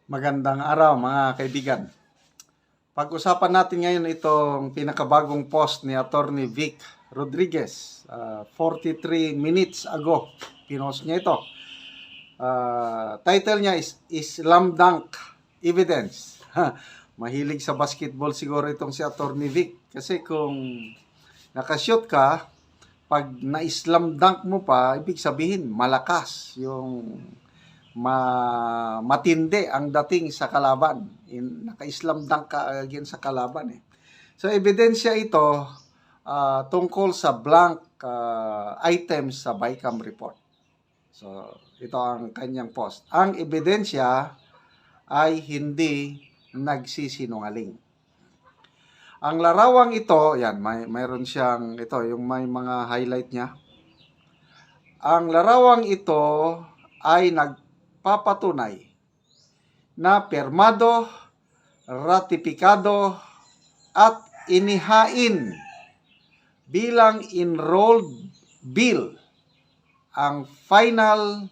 Magandang araw mga kaibigan. Pag-usapan natin ngayon itong pinakabagong post ni Attorney Vic Rodriguez. 43 minutes ago, pinost niya ito. Title niya is Slam Dunk Evidence. Mahilig sa basketball siguro itong si Attorney Vic. Kasi kung nakashoot ka, pag na-slam dunk mo pa, ibig sabihin malakas yung matindi ang dating sa kalaban. Naka-slam dunk ka against sa kalaban eh. So ebidensya ito tungkol sa blank items sa BICAM report. So ito ang kanyang post. Ang ebidensya ay hindi nagsisinungaling. Ang larawang ito, yan, mayroon siyang ito, yung may mga highlight niya. Ang larawang ito ay nagpapatunay na pirmado, ratipikado at inihain bilang enrolled bill ang final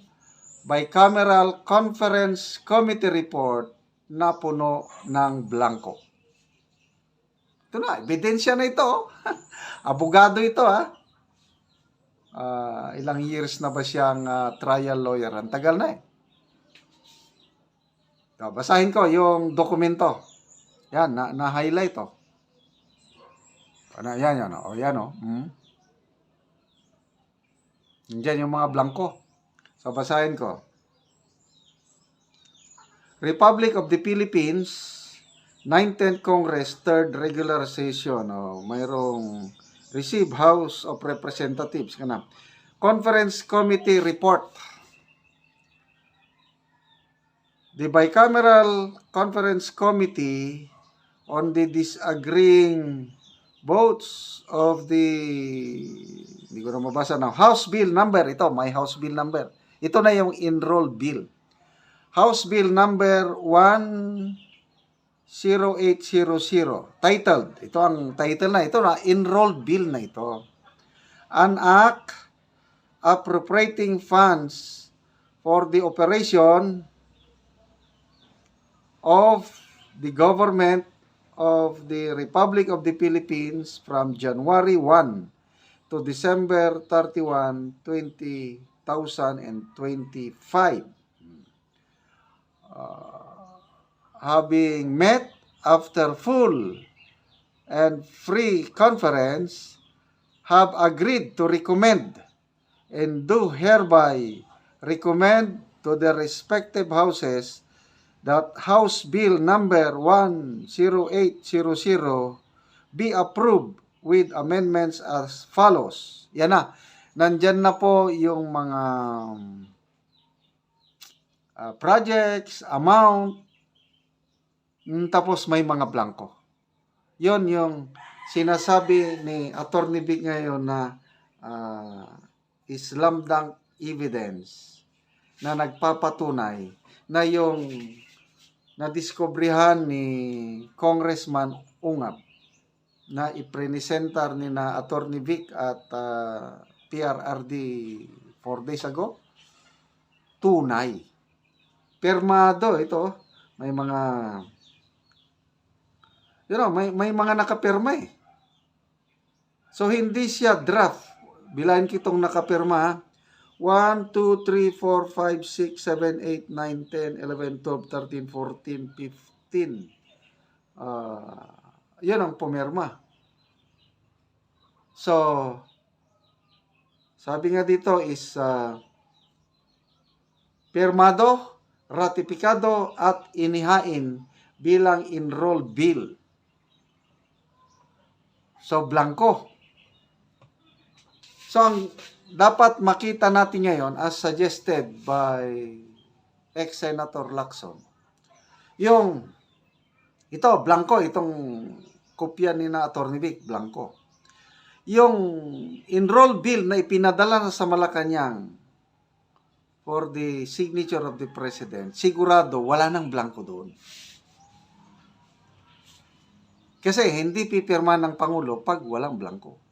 bicameral conference committee report na puno ng blanco. Ito na, ebidensya na ito. Abogado ito ilang years na ba siyang trial lawyer? Ang tagal na eh. So, basahin ko yung dokumento. Yan, na-highlight oh. Yan. O, yan oh. Yan yung mga blanco. So, basahin ko. Republic of the Philippines, 19th Congress, 3rd Regular Session. Mayroong receive House of Representatives. Conference Committee Report. The Bicameral Conference Committee on the disagreeing votes of the, hindi ko na mabasa na, House Bill number, ito, may House Bill number. Ito na yung enrolled bill. House Bill number 10800, titled, ito ang title na, ito na, enrolled bill na ito. An act appropriating funds for the operation of the government of the Republic of the Philippines from January 1 to December 31, 2025. Having met after full and free conference, have agreed to recommend and do hereby recommend to the respective houses that House Bill number 10800 be approved with amendments as follows. Yan na. Nandyan na po yung mga projects, amount, tapos may mga blanco. Yon yung sinasabi ni Attorney Vic ngayon na slam dunk evidence na nagpapatunay na yung nadiskobrehan ni Congressman Ungab na ipresentar ni na Attorney Vic at PRRD 4 days ago, tunay. Pirmado ito, may mga may mga nakapirma eh. So hindi siya draft. Bilahin kitong nakapirma 1, 2, 3, 4, 5, 6, 7, 8, 9, 10, 11, 12, 13, 14, 15. Yun ang pumirma. So, sabi nga dito is pirmado, ratipikado at inihain bilang enrolled bill. So, blanco. So, ang dapat makita natin ngayon as suggested by ex-Senator Lacson, yung ito, blanco, itong kopya ni na Attorney Vic, blanco. Yung enrolled bill na ipinadala sa Malacanang for the signature of the President, sigurado wala nang blanco doon. Kasi hindi pipirma ng Pangulo pag walang blanco.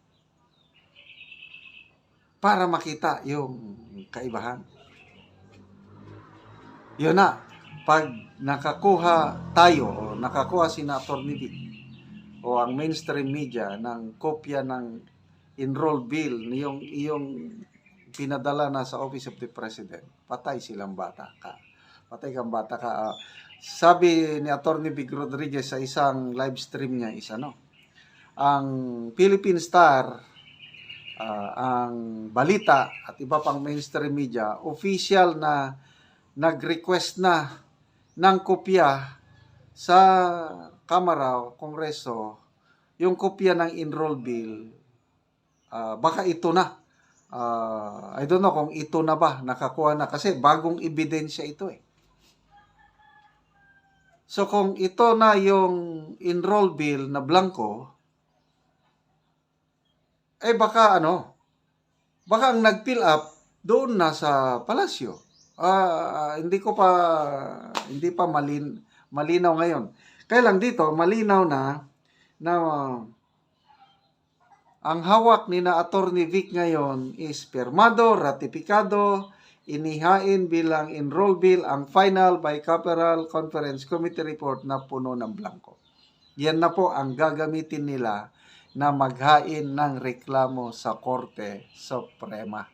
Para makita yung kaibahan. Yun na. pag nakakuha tayo o nakakuha si Atty. Vic o ang mainstream media ng kopya ng enrolled bill iyong pinadala na sa Office of the President, patay silang bata ka. Patay kang bata ka. Sabi ni Atty. Vic Rodriguez sa isang live stream niya is ang Philippine Star, ang Balita at iba pang mainstream media, official na nag-request na ng kopya sa Kamara o Kongreso, yung kopya ng enroll bill. Baka ito na. I don't know kung ito na ba, nakakuha na, kasi bagong ebidensya ito eh. So kung ito na yung enroll bill na blanco, baka baka ang nag-fill up doon na sa palasyo. Hindi pa malinaw ngayon. Kaya lang dito malinaw na ang hawak ni na Atty. Vic ngayon is pirmado, ratipikado, inihain bilang enroll bill ang final bicameral conference committee report na puno ng blanco. Yan na po ang gagamitin nila na maghain ng reklamo sa Korte Suprema.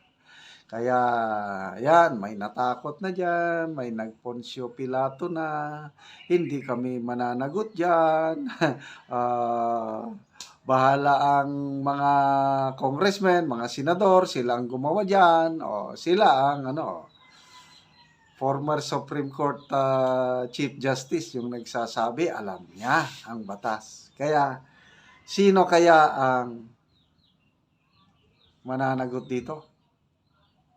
Kaya yan, may natakot na dyan, may nagponsyo Pilato na, hindi kami mananagot dyan. Bahala ang mga congressmen, mga senador, sila ang gumawa dyan, o sila ang former Supreme Court Chief Justice yung nagsasabi, alam niya ang batas. Kaya sino kaya ang mananagot dito?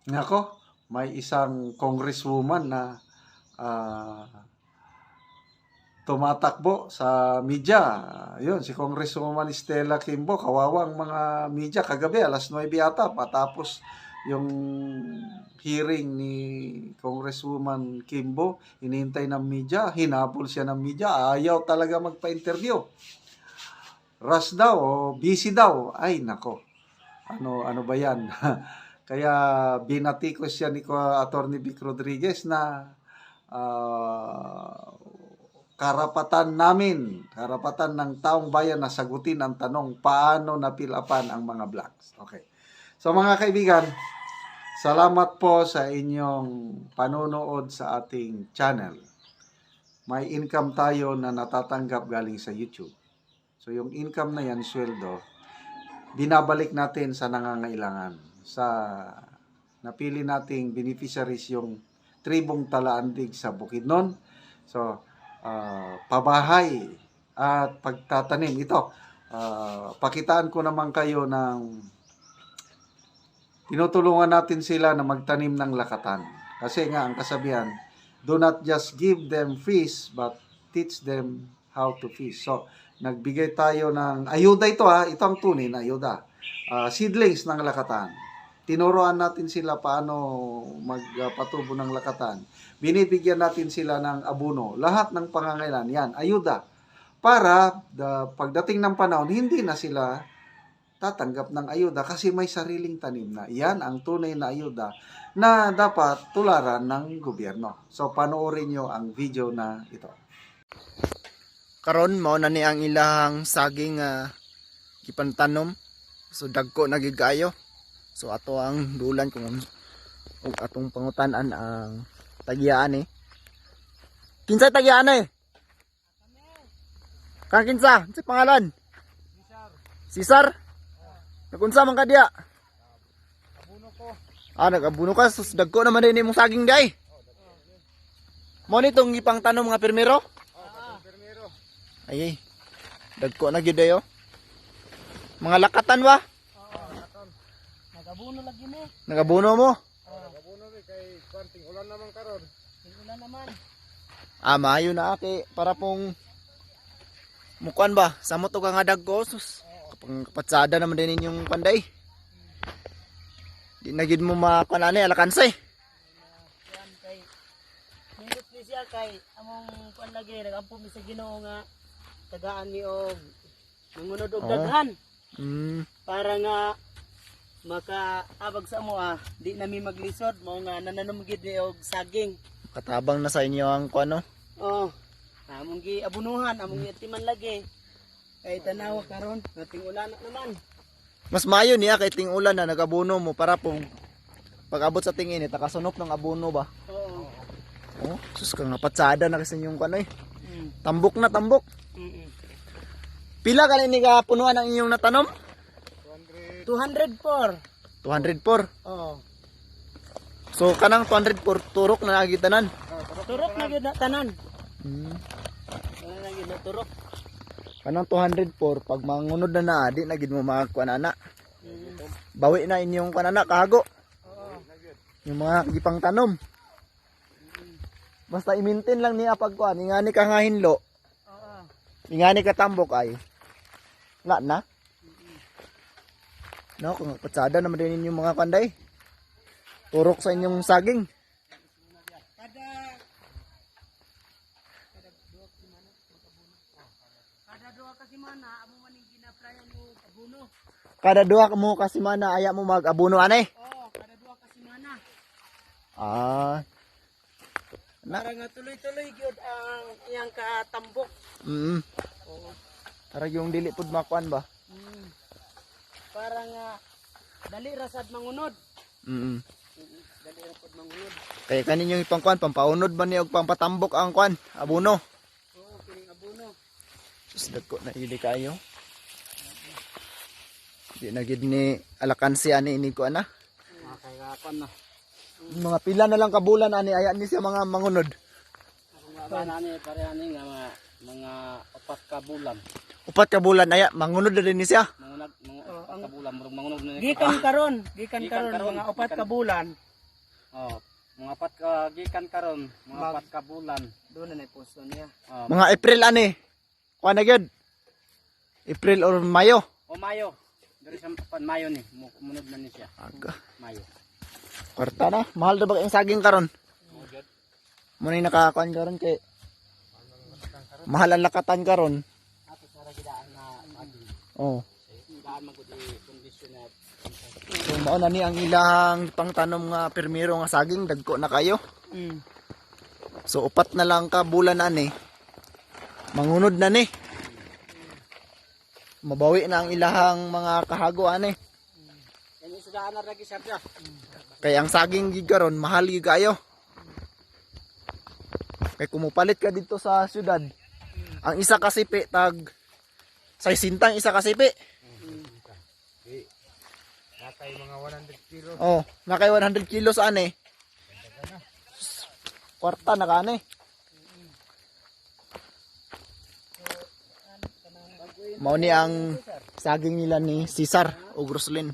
Nako, may isang congresswoman na tumatakbo sa media. Yun, si Congresswoman Stella Kimbo, kawawang mga media kagabi, alas 9 ata, patapos yung hearing ni Congresswoman Kimbo, hinihintay ng media, hinabol siya ng media, ayaw talaga magpa-interview. Rush daw o busy daw. Ay nako, ano ba yan? Kaya binatikos siya ni Atty. Vic Rodriguez na karapatan ng taong bayan na sagutin ang tanong paano napilapan ang mga blanks. Okay. So mga kaibigan, salamat po sa inyong panonood sa ating channel. May income tayo na natatanggap galing sa YouTube. So yung income na yan, sweldo, binabalik natin sa nangangailangan. Sa napili nating beneficiaries yung tribong Talaandig sa Bukidnon. So pabahay at pagtatanim. Ito, pakitaan ko naman kayo ng tinutulungan natin sila na magtanim ng lakatan. Kasi nga, ang kasabihan, do not just give them fish, but teach them how to fish. So, nagbigay tayo ng ayuda ito ito ang tunay na ayuda. Seedlings ng lakatan. Tinuruan natin sila paano magpatubo ng lakatan. Binibigyan natin sila ng abono. Lahat ng pangangailangan, yan, ayuda. Para pagdating ng panahon, hindi na sila tatanggap ng ayuda kasi may sariling tanim na. Yan ang tunay na ayuda na dapat tularan ng gobyerno. So, panoorin nyo ang video na ito. Karon mao na ni ang ilang saging gipantanom. So dagko na gid kaayo. So ato ang dulan kung atong pangutanan ang tagiaan Kinsa tagiaan Kang kinsa? Sa pangalan? Cesar. Nagunsa man ka diya? Abuno ko. Nag-abuno ka. So dagko naman din imong saging day. Mo nitong ipangtanom nga permero? Permero. Ay. Dagko na gyud dayo. Mga lakatan ba? Nagabuno lagi ni. Nagabuno mo? Nagabuno ni kay kwanting ulan naman karon. Ulan naman. Maayo na ate para pong mukuan ba? Samot og nga dagko sus. Kapag kapatsada naman din inyong panday. Di na gid mo makuan alakansay. Yan kay nindot ni siya kay among kuan lagi nagampo mi sa Ginoo nga tagaan ni og mangunod og daghan. Para nga makaabag sa amo di nami maglisod mo nga nananom gid ni og saging. Katabang na sa inyo ang kuano. Oh. Among gi abunuhan, among gi atiman lagi. Kay tanaw karon, nating ulan naman. Mas maayo niya kay ting ulan na nagabuno mo para po pag-abot sa tingin takasunop ng abono ba. Oo. Oh, sus ka nga patsada na kasi yung kuano eh. Mm. Tambok na tambok. Mm. Pila ka ni ka punuan ang inyong natanom? 204. 204. Oh. So kanang 204 turok na nagitanan. Turok na gyud na tanan. Hmm. Wala na gyud na turok. Kanang 204 pag mangunod na na di na gid mo makakuan ana. Mm. Bawi na inyong kanana kahago. Oo. Yung mga gipang tanom. Basta i-maintain lang niya pagkuan, ingani ka nga hinlo, Oo. ingani ka tambok ay. Wala na. No, kung patsada naman din inyong mga kanday. Turok sa inyong saging. Kada duha ka semana amo man ning ginaplayan mo abuno. Kada duha mo kasi mana aya mo mag-abuno anay. Oo, kada duha ka semana. Ah, Para nga tuloy-tuloy gyud ang iyang katambok. mm. Oo. Para yung dili pud makuan ba? Mm. Para nga dali ra sad mangunod. Mm. Dali ra pud mangunod. Kaya kanin yung ipangkuan pampaunod ba niya og pampatambok ang kuan, abuno. Oo, kining abuno. Sus dagko na ili kayo. Di na gid ni alakansi ani ini ko ana. Kay kapan na. Mga pila na lang kabulan ani aya ni siya mga mangunod. Ang mga nani pareha ni nga mga 4 ka bulan. Upat ka bulan aya mangunod na din ni siya. Mga 4 ka bulan murag mangunod na. Gikan karon mga 4 ka bulan. Oh, mga 4 ka gikan karon, mga 4 ka bulan. Doon na posto niya. Mga April ani. Kuan na gyud. April or Mayo. O Mayo. Dari sa Mayo ni, munod na ni siya. Aga. Mayo. Kwarta na. Mahal na ba ang saging karon? Muna yung nakakuan karon kay mahal ang lakatan karon. Ato sa gidaan na saging. Oh. Daan magud kondisyon na. So mao na ni ang ilang pangtanom nga permiro nga saging dagko na kayo. Mm. So upat na lang ka bulan ani. Mangunod na ni. Mabawi na ang ilahang mga kahago ani. Yan yung sudaan na lagi siya. Kaya ang saging gid karon mahal gid kayo. Kay kumupalit ka dito sa syudad. Ang isa ka sipi tag 60 isa ka sipi. Nakay mga 100 kilo. Oh, nakay 100 kilos ani. Kwarta na kani. Mao ni ang saging nila ni Cesar o Groslin.